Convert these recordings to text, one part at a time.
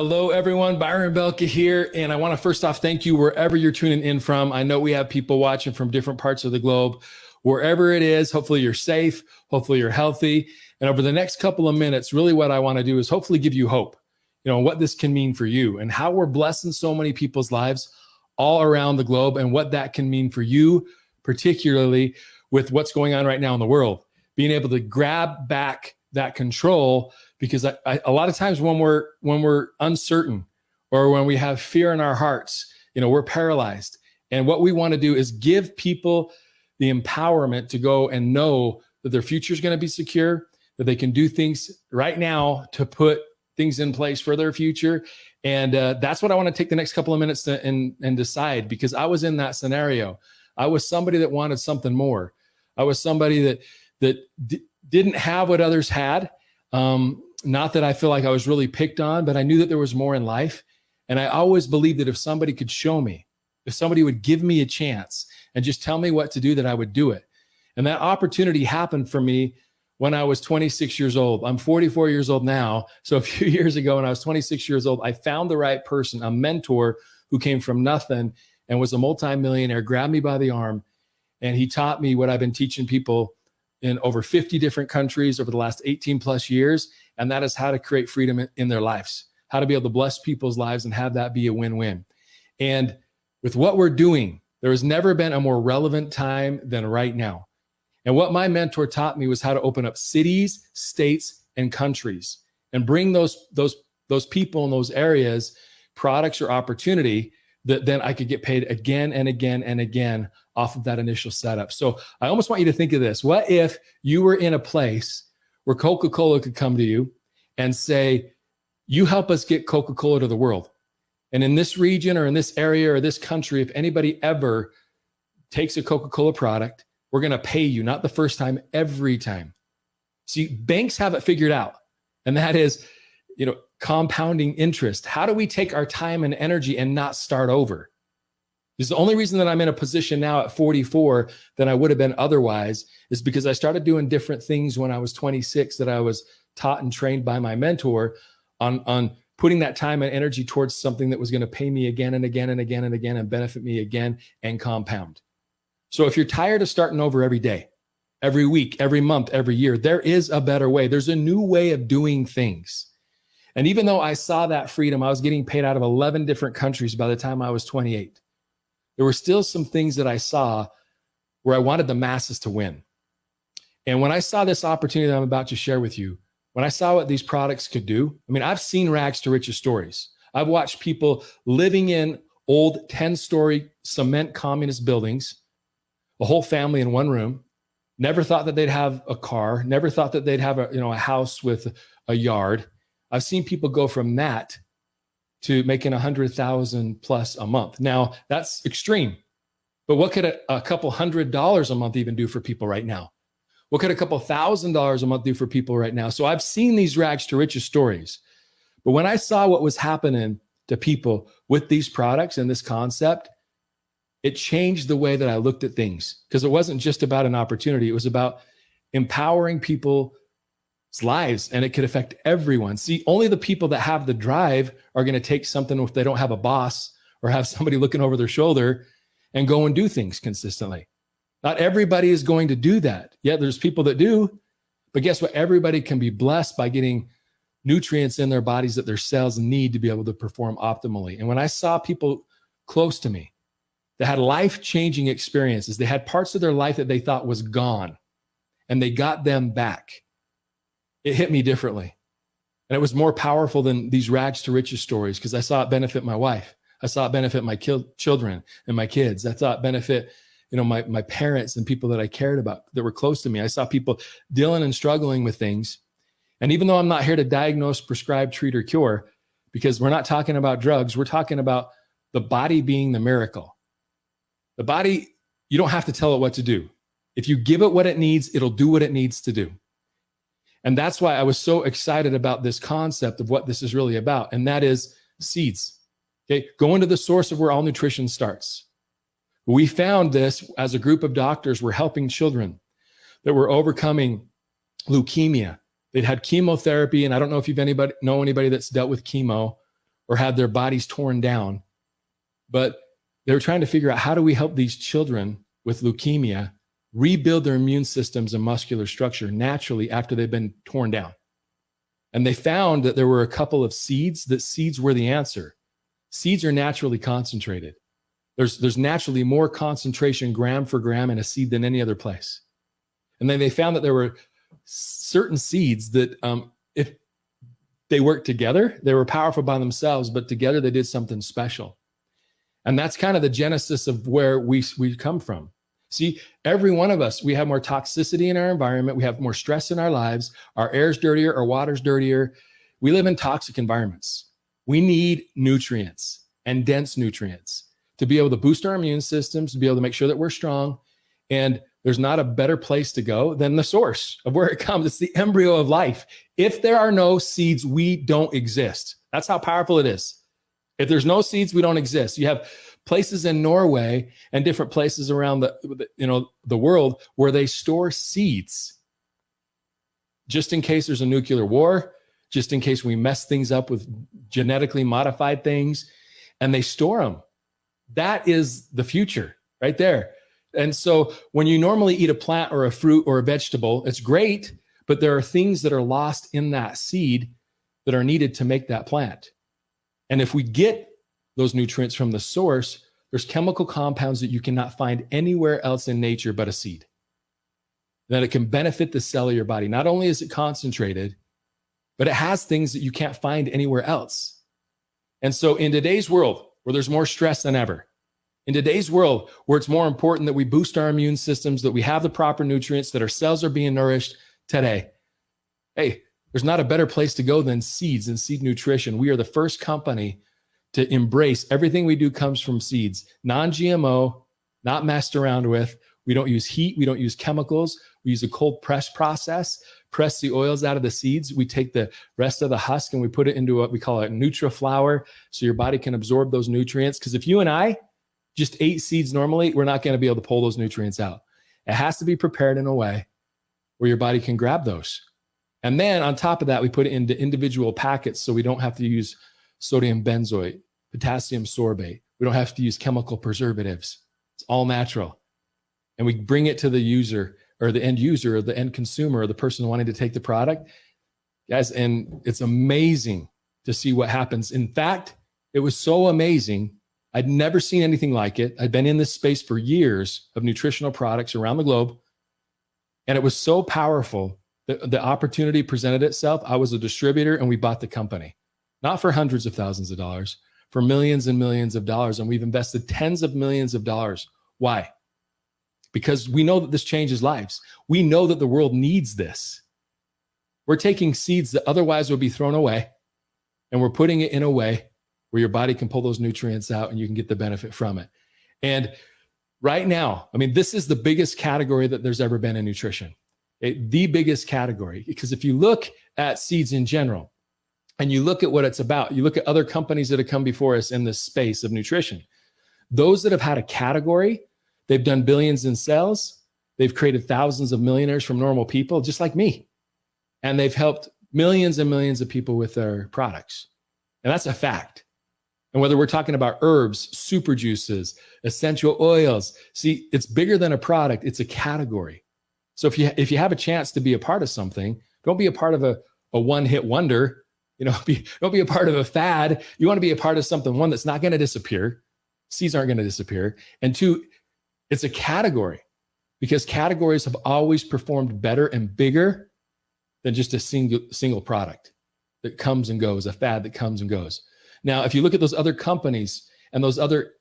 Hello, everyone. Byron Belka here. And I want to first off thank you wherever you're tuning in from. I know we have people watching from different parts of the globe. Wherever it is, hopefully you're safe. Hopefully you're healthy. And over the next couple of minutes, really what I want to do is hopefully give you hope, what this can mean for you and how we're blessing so many people's lives all around the globe and what that can mean for you, particularly with what's going on right now in the world. Being able to grab back that control, because a lot of times when we're uncertain or when we have fear in our hearts, we're paralyzed. And what we want to do is give people the empowerment to go and know that their future is going to be secure, that they can do things right now to put things in place for their future. And that's what I want to take the next couple of minutes to, and decide, because I was in that scenario. I was somebody that wanted something more. I was somebody that didn't have what others had. Not that I feel like I was really picked on, but I knew that there was more in life. And I always believed that if somebody could show me, if somebody would give me a chance and just tell me what to do, that I would do it. And that opportunity happened for me when I was 26 years old. I'm 44 years old now. So a few years ago, when I was 26 years old, I found the right person, a mentor who came from nothing and was a multimillionaire, grabbed me by the arm, and he taught me what I've been teaching people in over 50 different countries over the last 18 plus years. And that is how to create freedom in their lives, how to be able to bless people's lives and have that be a win-win. And with what we're doing, there has never been a more relevant time than right now. And what my mentor taught me was how to open up cities, states, and countries and bring those people in those areas products or opportunity that then I could get paid again and again and again off of that initial setup. So I almost want you to think of this. What if you were in a place where Coca-Cola could come to you and say, you help us get Coca-Cola to the world. And in this region or in this area or this country, if anybody ever takes a Coca-Cola product, we're going to pay you, not the first time, every time. See, banks have it figured out. And that is, compounding interest. How do we take our time and energy and not start over? This is the only reason that I'm in a position now at 44 than I would have been otherwise, is because I started doing different things when I was 26 that I was taught and trained by my mentor on putting that time and energy towards something that was going to pay me again and again and again and again and benefit me again and compound. So if you're tired of starting over every day, every week, every month, every year, there is a better way. There's a new way of doing things. And even though I saw that freedom, I was getting paid out of 11 different countries by the time I was 28. There were still some things that I saw where I wanted the masses to win. And when I saw this opportunity that I'm about to share with you, when I saw what these products could do, I've seen rags to riches stories. I've watched people living in old 10-story cement communist buildings, a whole family in one room, never thought that they'd have a car, never thought that they'd have a house with a yard. I've seen people go from that to making $100,000 plus a month. Now that's extreme, but what could a couple $100 a month even do for people right now? What could a couple $1,000s a month do for people right now? So I've seen these rags to riches stories, but when I saw what was happening to people with these products and this concept, it changed the way that I looked at things, because it wasn't just about an opportunity. It was about empowering people's lives, and it could affect everyone. See, only the people that have the drive are going to take something if they don't have a boss or have somebody looking over their shoulder and go and do things consistently. Not everybody is going to do that. Yeah, there's people that do, but guess what? Everybody can be blessed by getting nutrients in their bodies that their cells need to be able to perform optimally. And when I saw people close to me that had life-changing experiences, they had parts of their life that they thought was gone, and they got them back, it hit me differently. And it was more powerful than these rags to riches stories, because I saw it benefit my wife. I saw it benefit my children and my kids. I saw it benefit, my parents and people that I cared about that were close to me. I saw people dealing and struggling with things. And even though I'm not here to diagnose, prescribe, treat, or cure, because we're not talking about drugs, we're talking about the body being the miracle. The body, you don't have to tell it what to do. If you give it what it needs, it'll do what it needs to do. And that's why I was so excited about this concept of what this is really about. And that is seeds. Okay. Going to the source of where all nutrition starts. We found this as a group of doctors were helping children that were overcoming leukemia. They'd had chemotherapy. And I don't know if you've know anybody that's dealt with chemo or had their bodies torn down. But they were trying to figure out, how do we help these children with leukemia rebuild their immune systems and muscular structure naturally after they've been torn down? And they found that there were a couple of seeds, that seeds were the answer. Seeds are naturally concentrated. There's naturally more concentration gram for gram in a seed than any other place. And then they found that there were certain seeds that if they worked together, they were powerful by themselves, but together they did something special. And that's kind of the genesis of where we come from. See, every one of us, we have more toxicity in our environment. We have more stress in our lives. Our air's dirtier, our water's dirtier. We live in toxic environments. We need nutrients and dense nutrients to be able to boost our immune systems, to be able to make sure that we're strong. And there's not a better place to go than the source of where it comes. It's the embryo of life. If there are no seeds, we don't exist. That's how powerful it is. If there's no seeds, we don't exist. You have places in Norway and different places around the world where they store seeds just in case there's a nuclear war, just in case we mess things up with genetically modified things, and they store them. That is the future right there. And so when you normally eat a plant or a fruit or a vegetable, it's great, but there are things that are lost in that seed that are needed to make that plant. And if we get those nutrients from the source, there's chemical compounds that you cannot find anywhere else in nature but a seed. That it can benefit the cell of your body. Not only is it concentrated, but it has things that you can't find anywhere else. And so in today's world, where there's more stress than ever, in today's world where it's more important that we boost our immune systems, that we have the proper nutrients, that our cells are being nourished today, hey, there's not a better place to go than seeds and seed nutrition. We are the first company to embrace everything we do comes from seeds, non-GMO, not messed around with. We don't use heat. We don't use chemicals. We use a cold press process, press the oils out of the seeds. We take the rest of the husk and we put it into what we call a NutriFlower so your body can absorb those nutrients. Because if you and I just ate seeds normally, we're not going to be able to pull those nutrients out. It has to be prepared in a way where your body can grab those. And then on top of that, we put it into individual packets so we don't have to use sodium benzoate, potassium sorbate. We don't have to use chemical preservatives. It's all natural. And we bring it to the user or the end user or the end consumer or the person wanting to take the product. Guys, and it's amazing to see what happens. In fact, it was so amazing. I'd never seen anything like it. I'd been in this space for years of nutritional products around the globe. And it was so powerful. The opportunity presented itself. I was a distributor and we bought the company, not for hundreds of thousands of dollars, for millions and millions of dollars. And we've invested tens of millions of dollars. Why? Because we know that this changes lives. We know that the world needs this. We're taking seeds that otherwise would be thrown away, and we're putting it in a way where your body can pull those nutrients out and you can get the benefit from it. And right now, I mean, this is the biggest category that there's ever been in nutrition. The biggest category. Because if you look at seeds in general, and you look at what it's about, you look at other companies that have come before us in this space of nutrition, those that have had a category, they've done billions in sales. They've created thousands of millionaires from normal people, just like me. And they've helped millions and millions of people with their products. And that's a fact. And whether we're talking about herbs, super juices, essential oils, see, it's bigger than a product. It's a category. So if you have a chance to be a part of something, don't be a part of a one-hit wonder. Don't be a part of a fad. You want to be a part of something, one, that's not going to disappear. Seeds aren't going to disappear. And two, it's a category, because categories have always performed better and bigger than just a single product that comes and goes, a fad that comes and goes. Now, if you look at those other companies and those other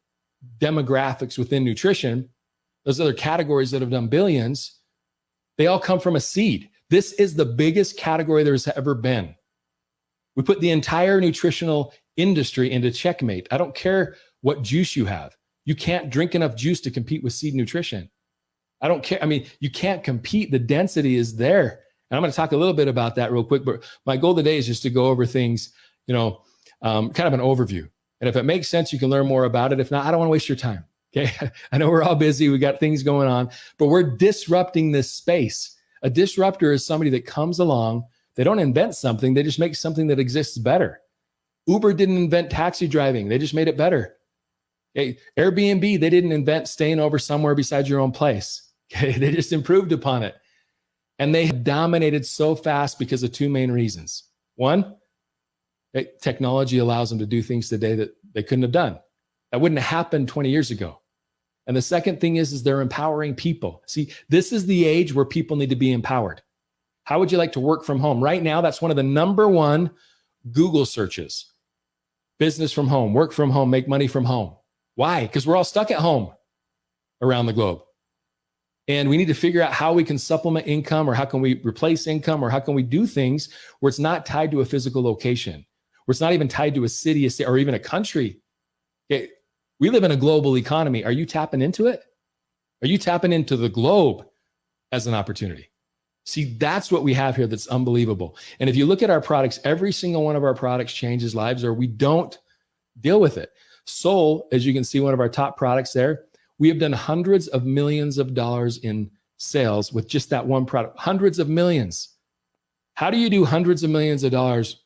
demographics within nutrition, those other categories that have done billions, they all come from a seed. This is the biggest category there's ever been. We put the entire nutritional industry into checkmate. I don't care what juice you have. You can't drink enough juice to compete with seed nutrition. I don't care. I mean, you can't compete. The density is there. And I'm going to talk a little bit about that real quick, but my goal today is just to go over things, kind of an overview. And if it makes sense, you can learn more about it. If not, I don't want to waste your time. Okay. I know we're all busy. We got things going on, but we're disrupting this space. A disruptor is somebody that comes along. They don't invent something. They just make something that exists better. Uber didn't invent taxi driving. They just made it better. Okay. Airbnb, they didn't invent staying over somewhere besides your own place. Okay. They just improved upon it. And they dominated so fast because of two main reasons. One, technology allows them to do things today that they couldn't have done. That wouldn't have happened 20 years ago. And the second thing is they're empowering people. See, this is the age where people need to be empowered. How would you like to work from home? Right now, that's one of the number one Google searches. Business from home, work from home, make money from home. Why? Because we're all stuck at home around the globe. And we need to figure out how we can supplement income, or how can we replace income, or how can we do things where it's not tied to a physical location, where it's not even tied to a city, a state, or even a country. Okay. We live in a global economy. Are you tapping into it? Are you tapping into the globe as an opportunity? See, that's what we have here that's unbelievable. And if you look at our products, every single one of our products changes lives, or we don't deal with it. Soul, as you can see, one of our top products there, we have done hundreds of millions of dollars in sales with just that one product, hundreds of millions. How do you do hundreds of millions of dollars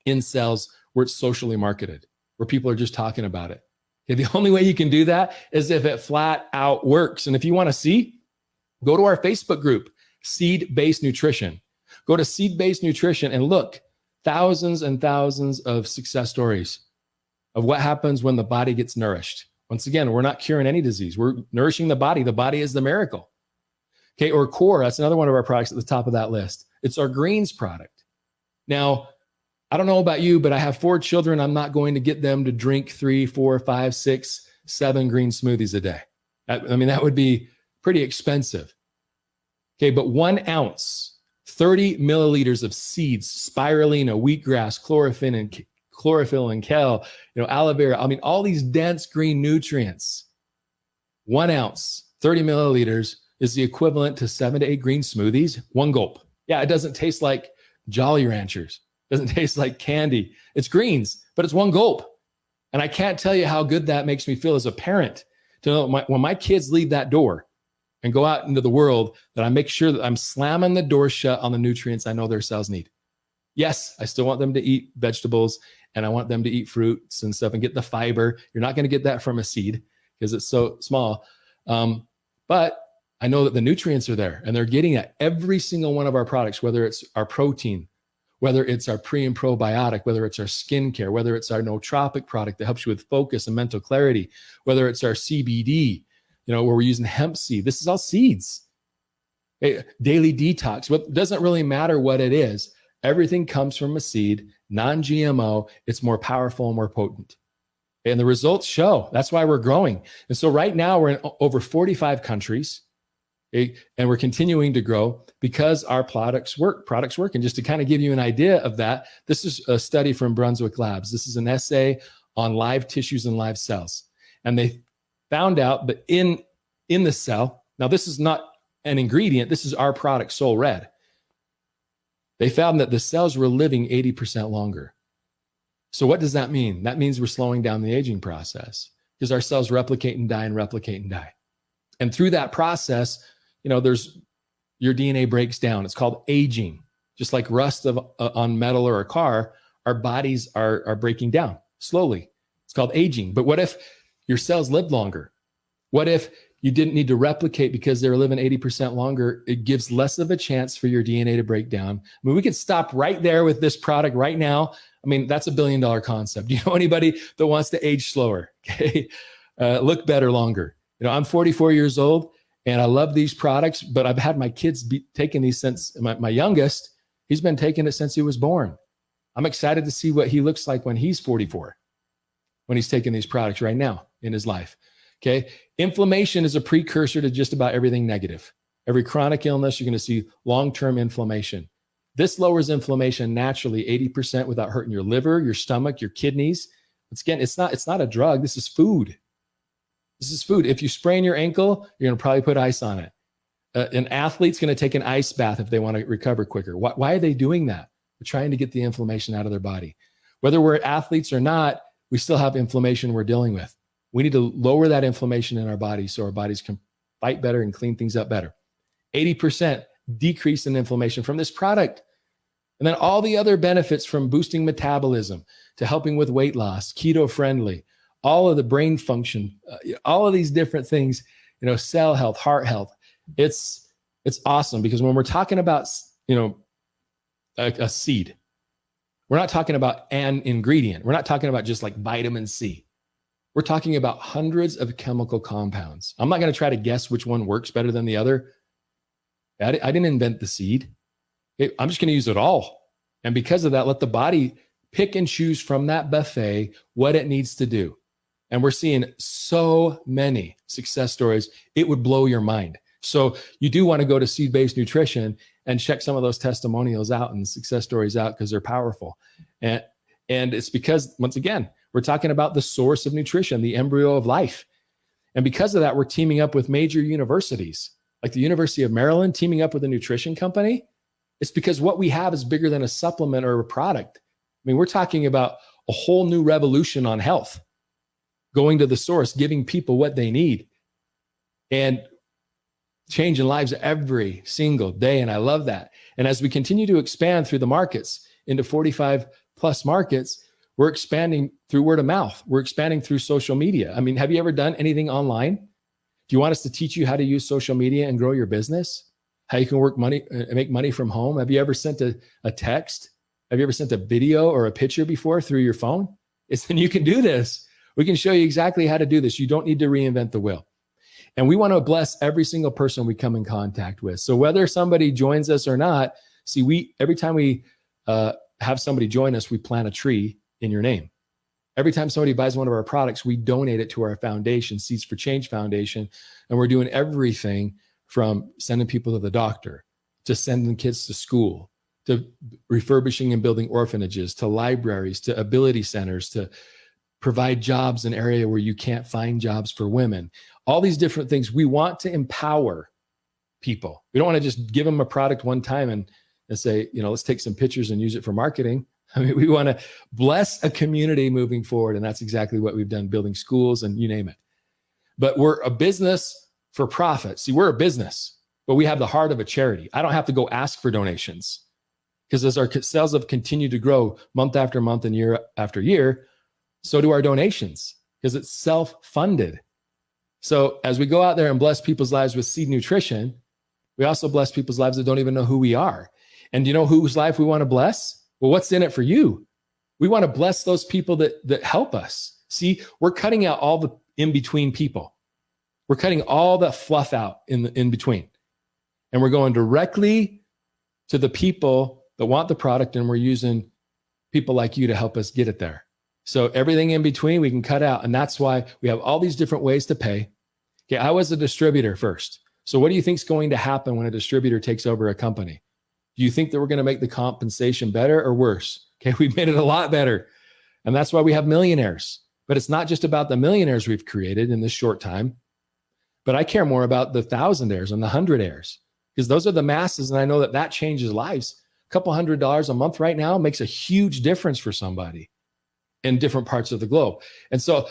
in sales where it's socially marketed, where people are just talking about it? Okay, the only way you can do that is if it flat out works. And if you want to see, go to our Facebook group, Seed-Based Nutrition. Go to Seed-Based Nutrition and look, thousands and thousands of success stories of what happens when the body gets nourished. Once again, we're not curing any disease. We're nourishing the body. The body is the miracle. Okay, or Core, that's another one of our products at the top of that list. It's our greens product. Now, I don't know about you, but I have 4 children. I'm not going to get them to drink 3, 4, 5, 6, 7 green smoothies a day. I mean, that would be pretty expensive. Okay, but 1 ounce, 30 milliliters of seeds, spirulina, wheatgrass, chlorophyll and kale, aloe vera. I mean, all these dense green nutrients. 1 ounce, 30 milliliters is the equivalent to 7 to 8 green smoothies, 1 gulp. Yeah, it doesn't taste like Jolly Ranchers. It doesn't taste like candy. It's greens, but it's 1 gulp. And I can't tell you how good that makes me feel as a parent to know when my kids leave that door and go out into the world, that I make sure that I'm slamming the door shut on the nutrients I know their cells need. Yes, I still want them to eat vegetables, and I want them to eat fruits and stuff and get the fiber. You're not going to get that from a seed because it's so small. But I know that the nutrients are there, and they're getting at every single one of our products, whether it's our protein, whether it's our pre and probiotic, whether it's our skincare, whether it's our nootropic product that helps you with focus and mental clarity, whether it's our CBD, where we're using hemp seed. This is all seeds. Daily detox. What doesn't really matter what it is. Everything comes from a seed, non-GMO. It's more powerful and more potent. And the results show. That's why we're growing. And so right now we're in over 45 countries, and we're continuing to grow because our products work. And just to kind of give you an idea of that, this is a study from Brunswick Labs. This is an essay on live tissues and live cells. And they found out that in the cell, now this is not an ingredient, this is our product, Soul Red. They found that the cells were living 80% longer. So what does that mean? That means we're slowing down the aging process because our cells replicate and die and replicate and die. And through that process, there's your DNA breaks down. It's called aging. Just like rust on metal or a car, our bodies are breaking down slowly. It's called aging. But what if your cells lived longer? What if you didn't need to replicate because they were living 80% longer? It gives less of a chance for your DNA to break down. I mean, we could stop right there with this product right now. I mean, that's $1 billion concept. Do you know anybody that wants to age slower? Okay, look better longer. I'm 44 years old and I love these products, but I've had my kids taking these since my youngest. He's been taking it since he was born. I'm excited to see what he looks like when he's 44, when he's taking these products right now in his life. Okay. Inflammation is a precursor to just about everything negative. Every chronic illness, you're going to see long-term inflammation. This lowers inflammation naturally 80% without hurting your liver, your stomach, your kidneys. Again, it's not a drug. This is food. This is food. If you sprain your ankle, you're going to probably put ice on it. An athlete's going to take an ice bath if they want to recover quicker. Why are they doing that? They're trying to get the inflammation out of their body. Whether we're athletes or not, we still have inflammation we're dealing with. We need to lower that inflammation in our bodies so our bodies can fight better and clean things up better. 80% decrease in inflammation from this product. And then all the other benefits from boosting metabolism to helping with weight loss, keto friendly, all of the brain function, all of these different things, cell health, heart health. It's awesome because when we're talking about, a seed, we're not talking about an ingredient. We're not talking about just like vitamin C. We're talking about hundreds of chemical compounds. I'm not going to try to guess which one works better than the other. I didn't invent the seed. I'm just going to use it all. And because of that, let the body pick and choose from that buffet what it needs to do. And we're seeing so many success stories. It would blow your mind. So you do want to go to Seed-Based Nutrition and check some of those testimonials out and success stories out because they're powerful. And it's because, once again, we're talking about the source of nutrition, the embryo of life. And because of that, we're teaming up with major universities, like the University of Maryland, teaming up with a nutrition company. It's because what we have is bigger than a supplement or a product. I mean, we're talking about a whole new revolution on health, going to the source, giving people what they need, and changing lives every single day. And I love that. And as we continue to expand through the markets into 45 plus markets, we're expanding through word of mouth. We're expanding through social media. I mean, have you ever done anything online? Do you want us to teach you how to use social media and grow your business? How you can make money from home? Have you ever sent a text? Have you ever sent a video or a picture before through your phone? Then you can do this. We can show you exactly how to do this. You don't need to reinvent the wheel. And we want to bless every single person we come in contact with. So whether somebody joins us or not, every time we have somebody join us, we plant a tree in your name. Every time somebody buys one of our products, we donate it to our foundation, Seeds for Change Foundation. And we're doing everything from sending people to the doctor, to sending kids to school, to refurbishing and building orphanages, to libraries, to ability centers, to provide jobs in an area where you can't find jobs for women. All these different things. We want to empower people. We don't want to just give them a product one time and say, let's take some pictures and use it for marketing. I mean, we want to bless a community moving forward. And that's exactly what we've done, building schools and you name it. But we're a business for profit. See, we're a business, but we have the heart of a charity. I don't have to go ask for donations because as our sales have continued to grow month after month and year after year, so do our donations because it's self-funded. So as we go out there and bless people's lives with seed nutrition, we also bless people's lives that don't even know who we are. And do you know whose life we want to bless? Well, what's in it for you? We want to bless those people that help us. See, we're cutting out all the in-between people. We're cutting all the fluff out in between. And we're going directly to the people that want the product, and we're using people like you to help us get it there. So everything in between we can cut out. And that's why we have all these different ways to pay. Okay, I was a distributor first. So what do you think is going to happen when a distributor takes over a company? Do you think that we're going to make the compensation better or worse? Okay, we've made it a lot better. And that's why we have millionaires. But it's not just about the millionaires we've created in this short time, but I care more about the thousandaires and the hundredaires because those are the masses. And I know that changes lives. A couple $100 a month right now makes a huge difference for somebody in different parts of the globe. And so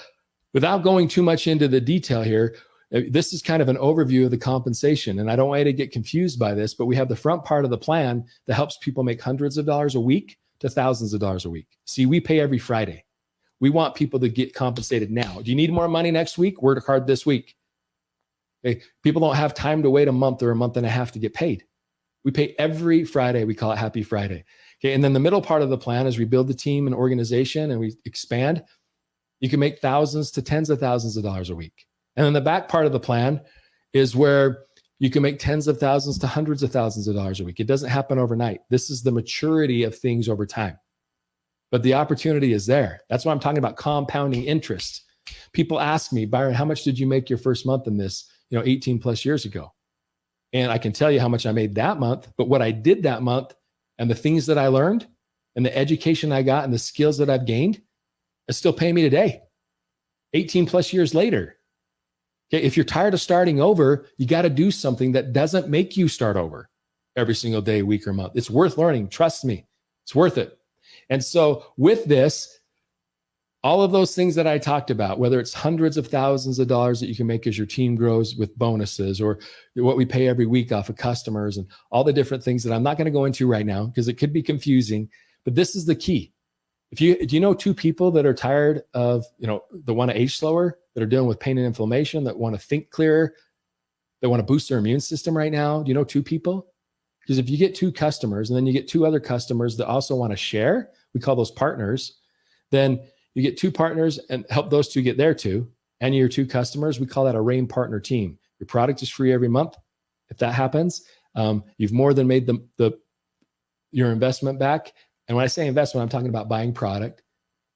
without going too much into the detail here, this is kind of an overview of the compensation. And I don't want you to get confused by this, but we have the front part of the plan that helps people make hundreds of dollars a week to thousands of dollars a week. See, we pay every Friday. We want people to get compensated now. Do you need more money next week? Work hard this week. Okay. People don't have time to wait a month or a month and a half to get paid. We pay every Friday. We call it Happy Friday. Okay. And then the middle part of the plan is we build the team and organization and we expand. You can make thousands to tens of thousands of dollars a week. And then the back part of the plan is where you can make tens of thousands to hundreds of thousands of dollars a week. It doesn't happen overnight. This is the maturity of things over time. But the opportunity is there. That's why I'm talking about compounding interest. People ask me, Byron, how much did you make your first month in this, 18 plus years ago? And I can tell you how much I made that month, but what I did that month and the things that I learned and the education I got and the skills that I've gained is still paying me today, 18 plus years later. Okay, if you're tired of starting over, you got to do something that doesn't make you start over every single day, week, or month. It's worth learning. Trust me, it's worth it. And so with this, All of those things that I talked about, whether it's hundreds of thousands of dollars that you can make as your team grows with bonuses, or what we pay every week off of customers, and all the different things that I'm not going to go into right now because it could be confusing, but this is the key. Do you know two people that are tired of, that want to age slower, that are dealing with pain and inflammation, that want to think clearer, that want to boost their immune system right now? Do you know two people? Because if you get two customers and then you get two other customers that also want to share, we call those partners, then you get two partners and help those two get their two, and your two customers, we call that a RAIN partner team. Your product is free every month. If that happens, you've more than made your investment back. And when I say investment, I'm talking about buying product,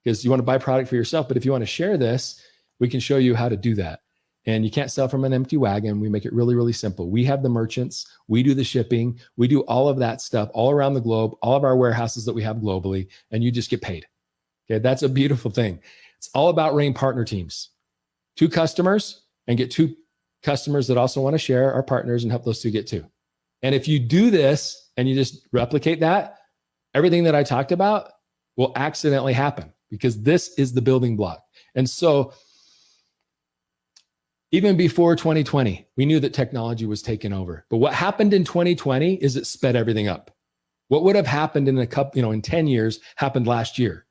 because you want to buy product for yourself. But if you want to share this, we can show you how to do that. And you can't sell from an empty wagon. We make it really, really simple. We have the merchants. We do the shipping. We do all of that stuff all around the globe, all of our warehouses that we have globally, and you just get paid. Okay, that's a beautiful thing. It's all about RAIN partner teams. Two customers, and get two customers that also want to share, our partners, and help those two get two. And if you do this and you just replicate that, everything that I talked about will accidentally happen, because this is the building block. And so even before 2020, we knew that technology was taking over. But what happened in 2020 is it sped everything up. What would have happened in in 10 years happened last year.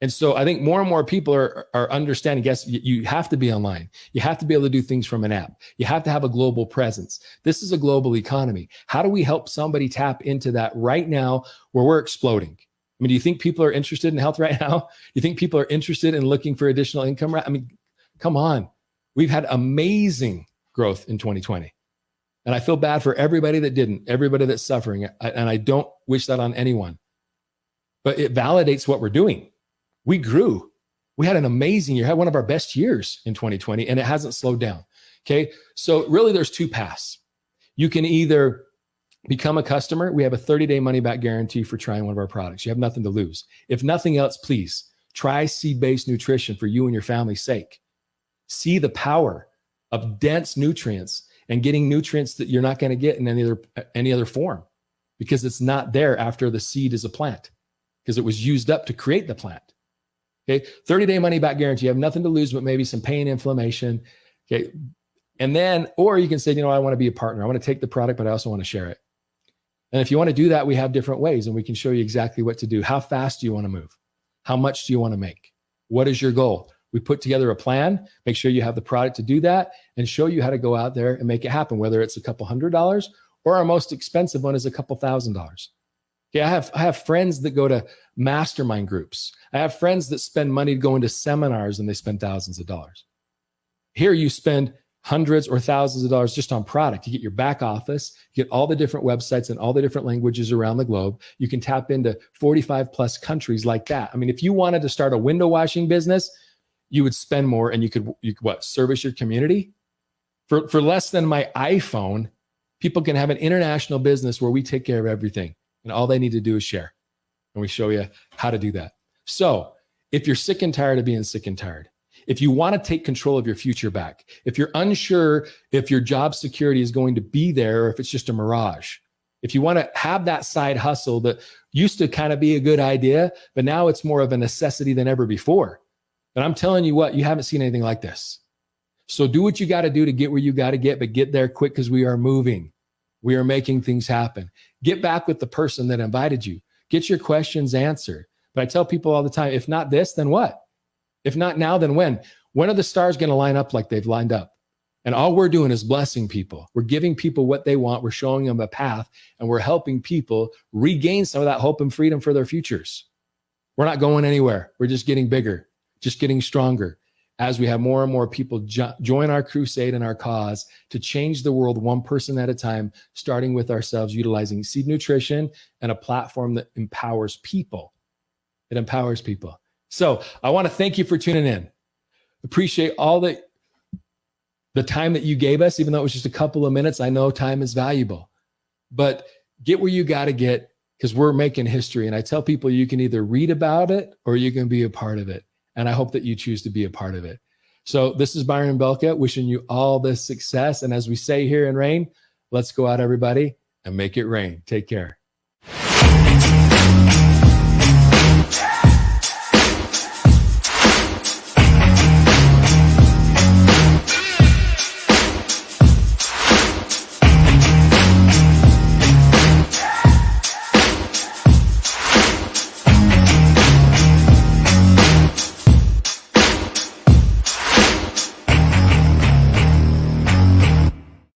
And so I think more and more people are understanding, yes, you have to be online. You have to be able to do things from an app. You have to have a global presence. This is a global economy. How do we help somebody tap into that right now where we're exploding? I mean, do you think people are interested in health right now? Do you think people are interested in looking for additional income? I mean, come on. We've had amazing growth in 2020. And I feel bad for everybody that didn't, everybody that's suffering. And I don't wish that on anyone. But it validates what we're doing. We grew. We had an amazing year, had one of our best years in 2020, and it hasn't slowed down. Okay. So really there's two paths. You can either become a customer. We have a 30-day money back guarantee for trying one of our products. You have nothing to lose. If nothing else, please try seed-based nutrition for you and your family's sake. See the power of dense nutrients and getting nutrients that you're not going to get in any other form, because it's not there after the seed is a plant, because it was used up to create the plant. Okay, 30-day money back guarantee. You have nothing to lose, but maybe some pain, inflammation. Okay, and then, or you can say, I want to be a partner. I want to take the product, but I also want to share it. And if you want to do that, we have different ways, and we can show you exactly what to do. How fast do you want to move? How much do you want to make? What is your goal? We put together a plan, make sure you have the product to do that, and show you how to go out there and make it happen, whether it's a couple $100 or our most expensive one is a couple $1,000s. Okay, I have friends that go to mastermind groups. I have friends that spend money going to seminars and they spend thousands of dollars. Here you spend hundreds or thousands of dollars just on product. You get your back office, you get all the different websites and all the different languages around the globe. You can tap into 45 plus countries like that. I mean, if you wanted to start a window washing business, you would spend more, and you could service your community? For less than my iPhone, people can have an international business where we take care of everything. And all they need to do is share. And we show you how to do that. So if you're sick and tired of being sick and tired, if you want to take control of your future back, if you're unsure if your job security is going to be there or if it's just a mirage, if you want to have that side hustle that used to kind of be a good idea, but now it's more of a necessity than ever before. But I'm telling you what, you haven't seen anything like this. So do what you got to do to get where you got to get, but get there quick, because we are moving. We are making things happen. Get back with the person that invited you. Get your questions answered. But I tell people all the time, if not this, then what? If not now, then when? When are the stars going to line up like they've lined up? And all we're doing is blessing people. We're giving people what they want. We're showing them a path, and we're helping people regain some of that hope and freedom for their futures. We're not going anywhere. We're just getting bigger, just getting stronger, as we have more and more people join our crusade and our cause to change the world one person at a time, starting with ourselves, utilizing seed nutrition and a platform that empowers people. It empowers people. So I want to thank you for tuning in. Appreciate all the time that you gave us, even though it was just a couple of minutes. I know time is valuable, but get where you got to get, because we're making history. And I tell people you can either read about it or you can be a part of it. And I hope that you choose to be a part of it. So this is Byron Belka, wishing you all the success. And as we say here in RAIN, let's go out, everybody, and make it rain. Take care.